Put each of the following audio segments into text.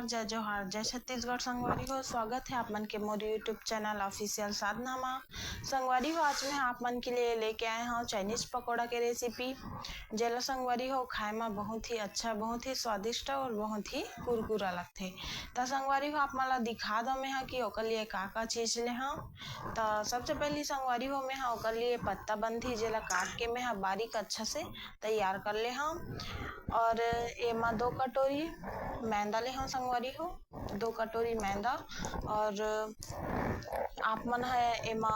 जय जोहार, जय छत्तीसगढ़। संगवारी हो, स्वागत है आप मन के मोर यूट्यूब चैनल ऑफिशियल साधना मा। संगवारी हो, आज मैं आप मन के लिए लेके आए हूँ चाइनीज पकौड़ा के रेसिपी। जेला संगवारी हो खाए में बहुत ही अच्छा, बहुत ही स्वादिष्ट और बहुत ही कुरकुरा लगथे। तो संगवारी हो, आप मन ला दिखा दो मैं कि ओकर लिए का चीज ले हाँ। तो सबसे पहले संगवारी हो मैं ओकर लिए पत्ता बंधी जेला काट के मैं बारीक अच्छा से तैयार कर ले हाँ। और एमा 2 कटोरी मैदा ले हाँ संगवारी हो, 2 कटोरी मैदा। और आप मन है एमा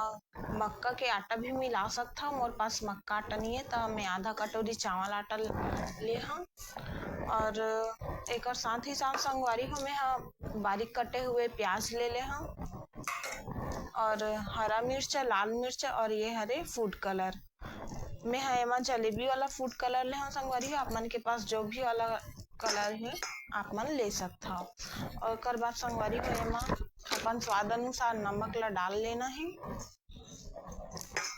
मक्का के आटा भी मिला सकता हूँ। मोर पास मक्का आटा नहीं है तो मैं आधा कटोरी चावल आटा ले हाँ। और एक और साथ ही साथ संगवारी हो मैं बारीक कटे हुए प्याज ले हाँ। और हरा मिर्च, लाल मिर्च और ये हरे फूड कलर। मैं है एमा जलेबी वाला फूड कलर ले हाँ संगवारी हो, आप मन के पास जो भी वाला कलर है आप मन ले सकता हो। और कर बाद संगवारी हो एमा अपन स्वाद अनुसार नमक ला डाल लेना है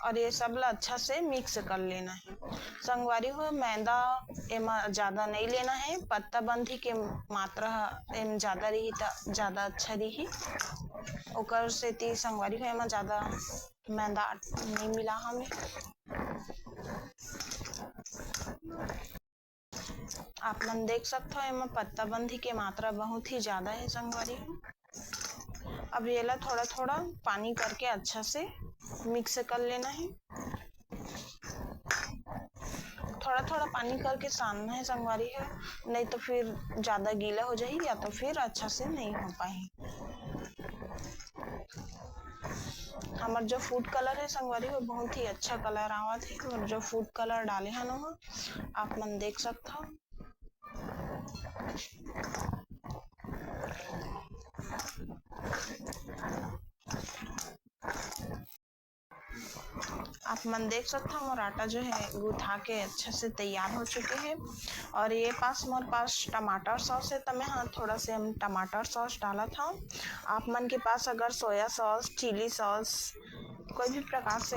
और ये सब ला अच्छा से मिक्स कर लेना है। संगवारी हो मैदा एमा ज्यादा नहीं लेना है, पत्ता बंधी के मात्रा एम ज्यादा रही तो ज्यादा अच्छा रही। ओकर सेती संगवारी हो एमा ज्यादा मैदा नहीं मिला हमें। आप मन देख सकते हो एमा पत्ता बंधी के मात्रा बहुत ही ज्यादा है संगवारी हो। अब ये ला थोड़ा थोड़ा पानी करके अच्छा से मिक्स कर लेना है। थोड़ा थोड़ा पानी करके सानना है संगवारी है, नहीं तो फिर ज्यादा गीला हो जाएगी या तो फिर अच्छा से नहीं हो पाए। हमार जो फूड कलर है संगवारी हो बहुत ही अच्छा कलर आवत है। और जो फूड कलर डाले हैं ना आप मन देख सकते हो। आप मन देख सकते हो मोर आटा जो है गुथा के अच्छे से तैयार हो चुके हैं। और ये मोर पास टमाटर सॉस है तो मैं थोड़ा से हम टमाटर सॉस डाला था। आप मन के पास अगर सोया सॉस, चिली सॉस कोई भी प्रकार से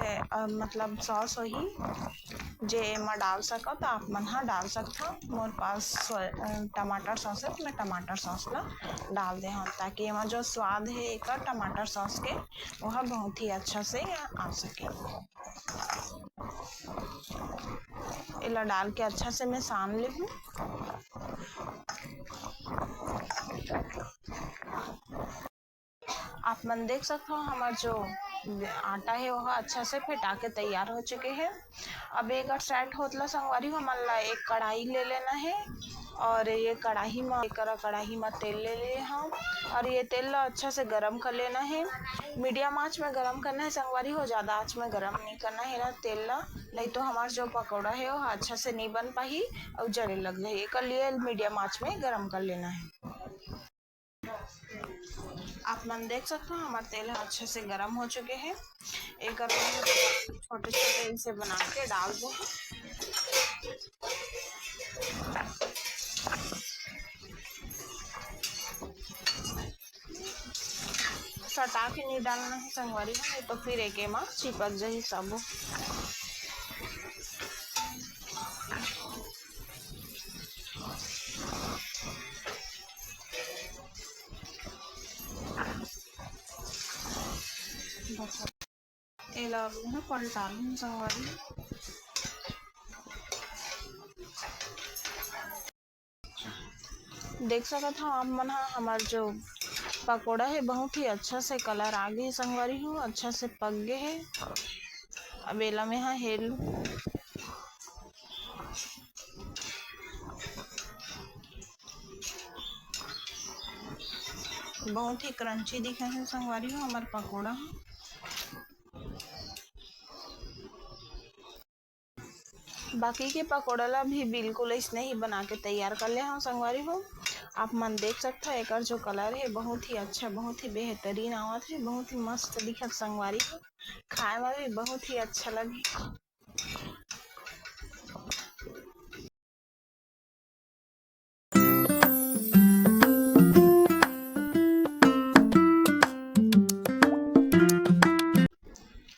मतलब सॉस वही जे एमा डाल सको तो आप मन डाल सकता। मोर पास टमाटर सॉस है तो मैं टमाटर सॉस ला डाल दे हाँ, ताकि एमा जो स्वाद है एक टमाटर सॉस के वह बहुत ही अच्छा से आ सके। इला डाल के अच्छा से मैं सान ली हूँ। आप मन देख सकते हो हमारा जो आटा है वह अच्छा से फेटा के तैयार हो चुके हैं। अब एक सेट होतला संगवारी हो मन ला एक कढ़ाई ले लेना है। और ये कढ़ाई में तेल ले लिए हम। और ये तेल ला अच्छा से गरम कर लेना है। मीडियम आंच में गरम करना है संगवारी हो, ज्यादा आंच में गरम नहीं करना है ना तेल ला, नहीं तो हमारा जो पकौड़ा है वो अच्छा से नहीं बन पाही और जले लग जाए। एक लिए मीडियम आंच में गरम कर लेना है। आप मन देख सकते हो हमारे तेल अच्छे से गरम हो चुके हैं। एक छोटे छोटे इनसे बना के डाल दो। सटा के नहीं डालना है संगवारी में, नहीं तो फिर एक में चिपक जाए सब। पलटा लूँ संगवारी। देख सकते हो आप मन हमार जो पकोड़ा है बहुत ही अच्छा से कलर आ गई संगवारी हो, अच्छा से पक गए है। अब एला में हेल बहुत ही क्रंची दिखा है संगवारी हो हमार पकोड़ा। बाकी के पकौड़ा ला भी बिल्कुल ऐसे ही बना के तैयार कर ले हाँ संगवारी हो। आप मन देख सकते हो एक जो कलर है बहुत ही अच्छा, बहुत ही बेहतरीन आवत है, बहुत ही मस्त दिखत संगवारी हो। खाए में भी बहुत ही अच्छा लगे।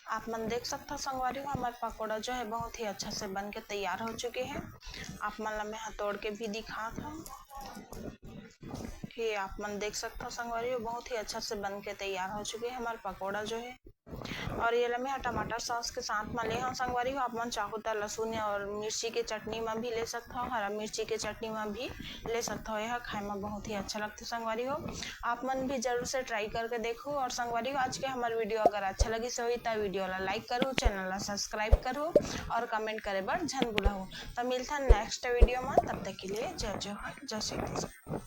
आप मन देख सकते हो संगवारी हो हमारे पकौड़ा जो है बहुत ही अच्छा से बन के तैयार हो चुके हैं। आप मन ला मैं तोड़ के भी दिखा था। ये आप मन देख सकते हो संगवारी हो, बहुत ही अच्छा से बन के तैयार हो चुके हैं हमारे पकौड़ा जो है। और ये लम्हे टमाटर सॉस के साथ में ले हम संगवारी हो, आप मन चाहो तो लहसुन और मिर्ची के चटनी में भी ले सकते हो, हरा मिर्ची के चटनी में भी ले सकते हो। यह खाए में बहुत ही अच्छा लगता है संगवारी हो, आप मन भी जरूर से ट्राई करके देखो। और संगवारी हो, आज के हमारे वीडियो अगर अच्छा लगी सो तो वीडियो ला लाइक करो, चैनल ला सब्सक्राइब करो और कमेंट करे बर झन भूलहो। तो मिलता नेक्स्ट वीडियो में, तब तक के लिए जय जय श्री कृष्ण।